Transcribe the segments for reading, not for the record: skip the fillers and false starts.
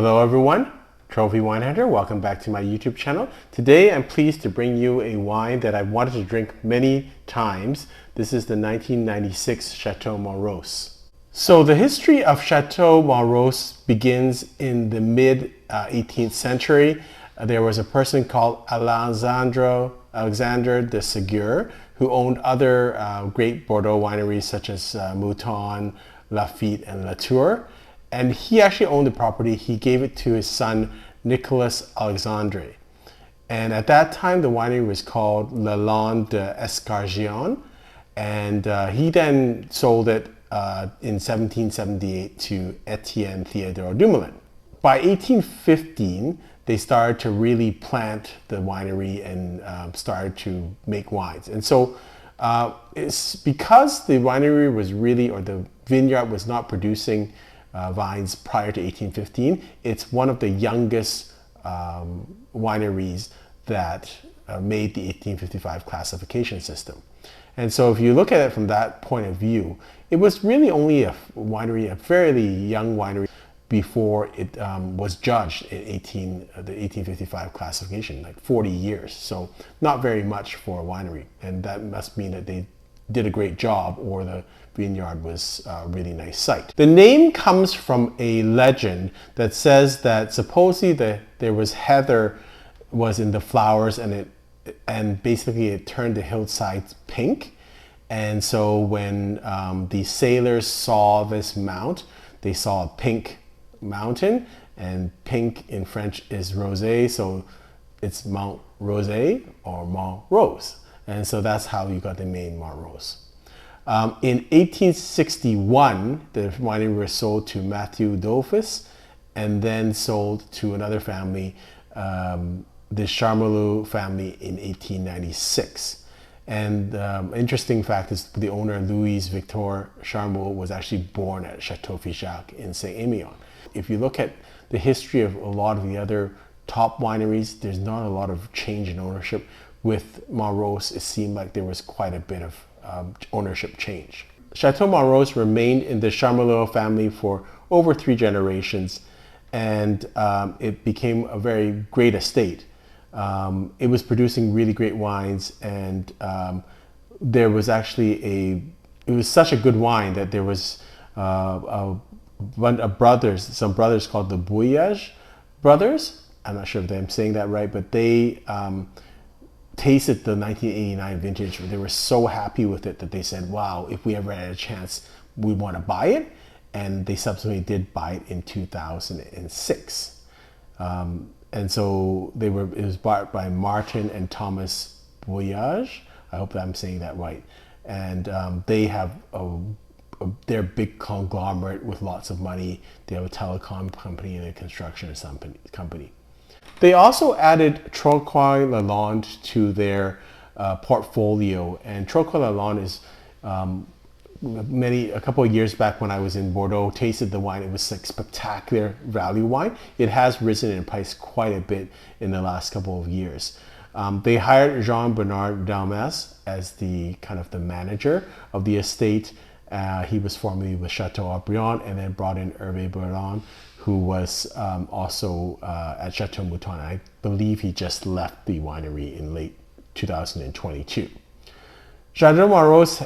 Hello everyone, Trophy Wine Hunter. Welcome back to my YouTube channel. Today I'm pleased to bring you a wine that I've wanted to drink many times. This is the 1996 Chateau Montrose. So the history of Chateau Montrose begins in the mid 18th century. There was a person called Alexandre de Segur who owned other great Bordeaux wineries such as Mouton, Lafite, and Latour. And he actually owned the property. He gave it to his son, Nicolas Alexandre. And at that time, the winery was called Lande d'Escargion. And he then sold it in 1778 to Etienne Theodore Dumoulin. By 1815, they started to really plant the winery and started to make wines. And so it's because the winery was really, or the vineyard was not producing vines prior to 1815. It's one of the youngest wineries that made the 1855 classification system. And so if you look at it from that point of view, it was really only a winery, a fairly young winery, before it was judged in the 1855 classification, like 40 years. So not very much for a winery. And that must mean that they did a great job, or the vineyard was a really nice site. The name comes from a legend that says that supposedly there was heather was in the flowers, and basically it turned the hillsides pink. And so when the sailors saw this mount, they saw a pink mountain, and pink in French is rosé, so it's Mont Rose or Mont Rose. And so that's how you got the name Mont Rose. In 1861, the winery was sold to Mathieu Dollfus and then sold to another family, the Charmolue family, in 1896. And interesting fact is the owner, Louis Victor Charmoule, was actually born at Chateau Figeac in Saint-Émilion. If you look at the history of a lot of the other top wineries, there's not a lot of change in ownership. With Mont Rose, it seemed like there was quite a bit of ownership change. Chateau Montrose remained in the Charmolue family for over 3 generations, and it became a very great estate. It was producing really great wines, and there was actually it was such a good wine that there was some brothers called the Bouyage brothers. I'm not sure if I'm saying that right, but they tasted the 1989 vintage. They were so happy with it that they said, wow, if we ever had a chance, we want to buy it. And they subsequently did buy it in 2006. And so it was bought by Martin and Thomas Bouyage. I hope that I'm saying that right. And they have they're a big conglomerate with lots of money. They have a telecom company and a construction company. They also added Troquois Lalande to their portfolio, and Troquois Lalande is a couple of years back when I was in Bordeaux, tasted the wine. It was like spectacular value wine. It has risen in price quite a bit in the last couple of years. They hired Jean-Bernard Dalmas as the manager of the estate. He was formerly with Chateau Aubryon, and then brought in Hervé Berland, who was also at Chateau Mouton. I believe he just left the winery in late 2022. Chateau Montrose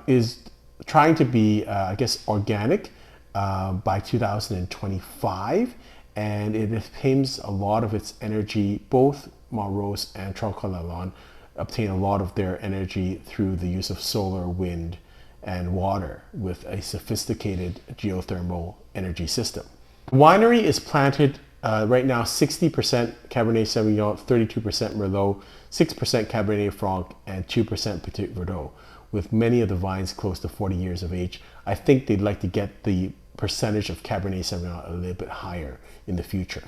is trying to be, I guess, organic by 2025, and it obtains a lot of its energy. Both Montrose and Troquois Lalande obtain a lot of their energy through the use of solar, wind, and water with a sophisticated geothermal energy system. The winery is planted right now 60% Cabernet Sauvignon, 32% Merlot, 6% Cabernet Franc, and 2% Petit Verdot, with many of the vines close to 40 years of age. I think they'd like to get the percentage of Cabernet Sauvignon a little bit higher in the future.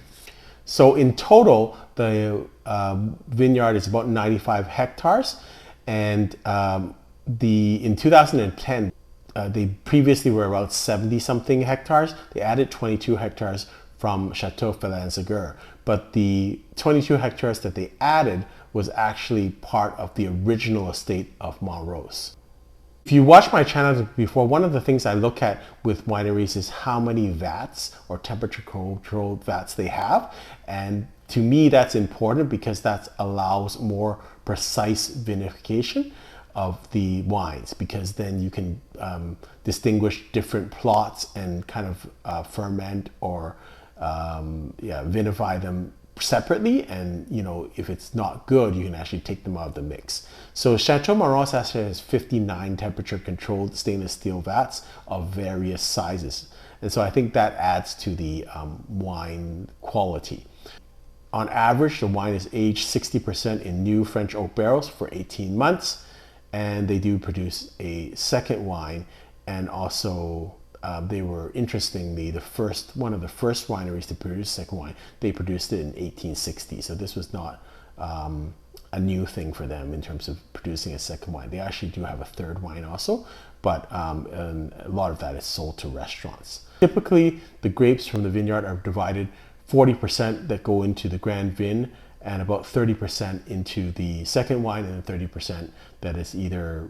So in total, the vineyard is about 95 hectares, and in 2010, they previously were about 70-something hectares. They added 22 hectares from Chateau Segur, but the 22 hectares that they added was actually part of the original estate of Mont Rose. If you watch my channel before, one of the things I look at with wineries is how many vats or temperature controlled vats they have. And to me, that's important because that allows more precise vinification of the wines, because then you can distinguish different plots and kind of ferment or vinify them separately. And if it's not good, you can actually take them out of the mix. So Chateau Montrose actually has 59 temperature controlled stainless steel vats of various sizes, and so I think that adds to the wine quality. On average, the wine is aged 60% in new French oak barrels for 18 months, and they do produce a second wine. And also they were, interestingly, one of the first wineries to produce second wine. They produced it in 1860, so this was not a new thing for them in terms of producing a second wine. They actually do have a third wine also, but and a lot of that is sold to restaurants. Typically, the grapes from the vineyard are divided 40% that go into the Grand Vin, and about 30% into the second wine, and 30% that is either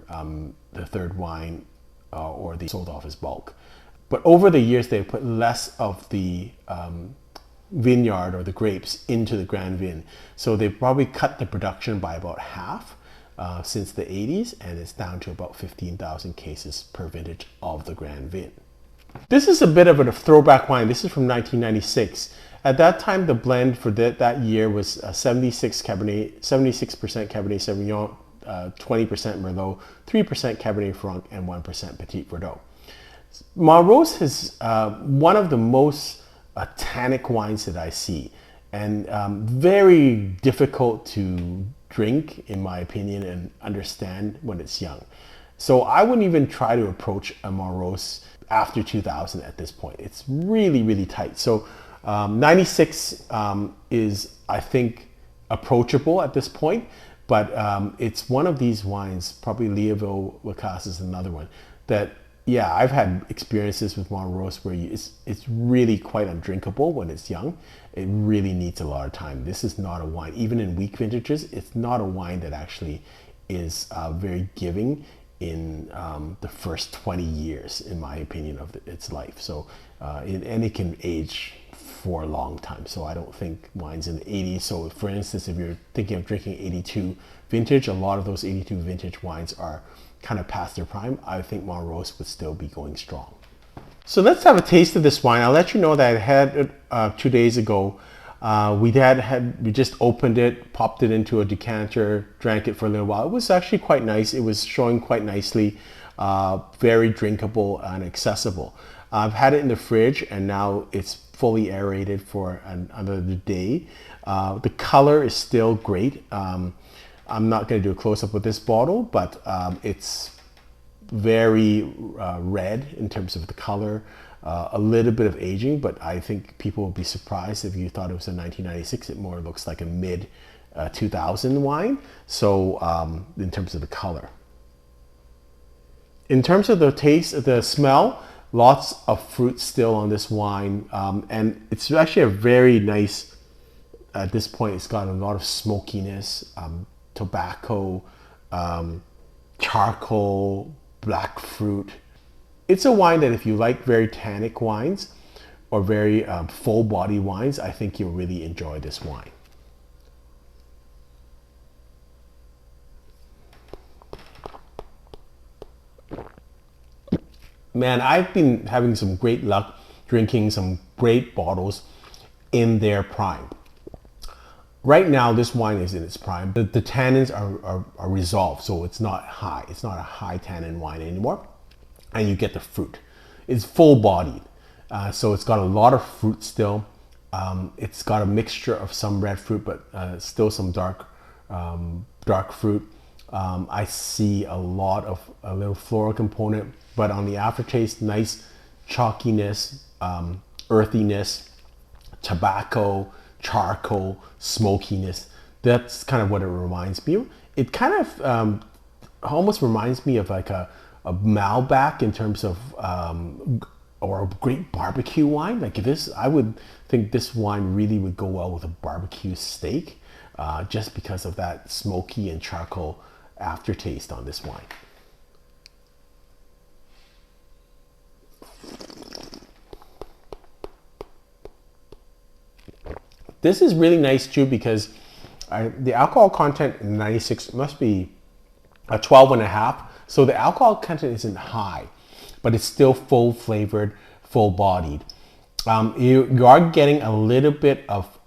the third wine or they sold off as bulk. But over the years, they've put less of the vineyard or the grapes into the Grand Vin. So they've probably cut the production by about half since the 80s, and it's down to about 15,000 cases per vintage of the Grand Vin. This is a bit of a throwback wine. This is from 1996. At that time, the blend for that year was 76% Cabernet Sauvignon, 20% Merlot, 3% Cabernet Franc, and 1% Petit Verdot. Mont Rose is one of the most tannic wines that I see, and very difficult to drink, in my opinion, and understand when it's young. So I wouldn't even try to approach a Mont Rose after 2000 at this point. It's really, really tight. So 96 is, I think, approachable at this point, but it's one of these wines, probably Leoville Lacasse is another one, that, yeah, I've had experiences with Mont Rose where it's really quite undrinkable when it's young. It really needs a lot of time. This is not a wine, even in weak vintages, it's not a wine that actually is very giving in the first 20 years, in my opinion, of its life. So, and it can age for a long time. So I don't think wines in the 80s. So for instance, if you're thinking of drinking 82 vintage, a lot of those 82 vintage wines are kind of past their prime. I think Mont Rose would still be going strong. So let's have a taste of this wine. I'll let you know that I had it 2 days ago. We just opened it, popped it into a decanter, drank it for a little while. It was actually quite nice. It was showing quite nicely, very drinkable and accessible. I've had it in the fridge, and now it's fully aerated for another day. The color is still great. I'm not going to do a close-up with this bottle, but it's very red in terms of the color, a little bit of aging, but I think people will be surprised if you thought it was a 1996. It more looks like a mid 2000 wine. So in terms of the color. In terms of the taste, the smell, lots of fruit still on this wine, and it's actually a very nice, at this point it's got a lot of smokiness, tobacco, charcoal, black fruit. It's a wine that if you like very tannic wines or very full body wines, I think you'll really enjoy this wine. Man, I've been having some great luck drinking some great bottles in their prime. Right now, this wine is in its prime. The tannins are resolved, so it's not high. It's not a high tannin wine anymore. And you get the fruit. It's full bodied. So it's got a lot of fruit still. It's got a mixture of some red fruit, but still some dark fruit. I see a little floral component, but on the aftertaste, nice chalkiness, earthiness, tobacco, charcoal, smokiness. That's kind of what it reminds me of. It kind of almost reminds me of like a Malbec in terms of, or a great barbecue wine. Like this, I would think this wine really would go well with a barbecue steak, just because of that smoky and charcoal aftertaste on this wine. This is really nice too because the alcohol content in 96 must be a 12.5. So the alcohol content isn't high, but it's still full flavored, full bodied. You are getting a little bit of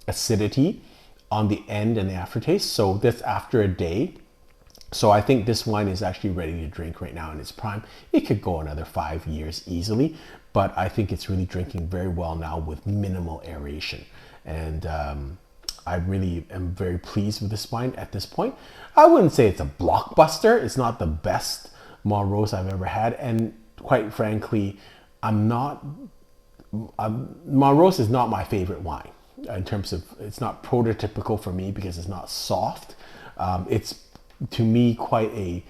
acidity on the end and the aftertaste. So that's after a day. So I think this wine is actually ready to drink right now in its prime. It could go another 5 years easily, but I think it's really drinking very well now with minimal aeration. And I really am very pleased with this wine at this point. I wouldn't say it's a blockbuster. It's not the best Mont Rose I've ever had. And quite frankly, Mont Rose is not my favorite wine in terms of, it's not prototypical for me because it's not soft. It's to me quite a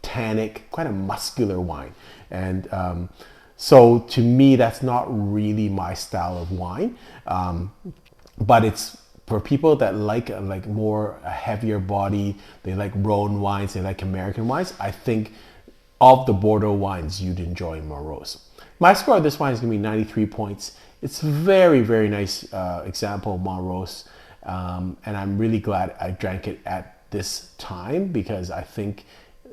tannic, quite a muscular wine. And so to me, that's not really my style of wine. But it's for people that like more a heavier body, they like Rhone wines, they like American wines. I think of the Bordeaux wines, you'd enjoy Mont Rose. My score of this wine is gonna be 93 points. It's very, very nice example of Mont Rose. And I'm really glad I drank it at this time because I think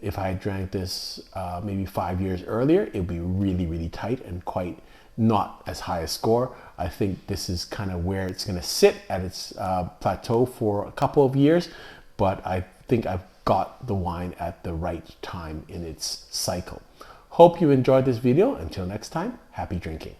if I had drank this maybe 5 years earlier, it would be really, really tight and quite not as high a score. I think this is kind of where it's going to sit at its plateau for a couple of years, but I think I've got the wine at the right time in its cycle. Hope you enjoyed this video. Until next time, happy drinking.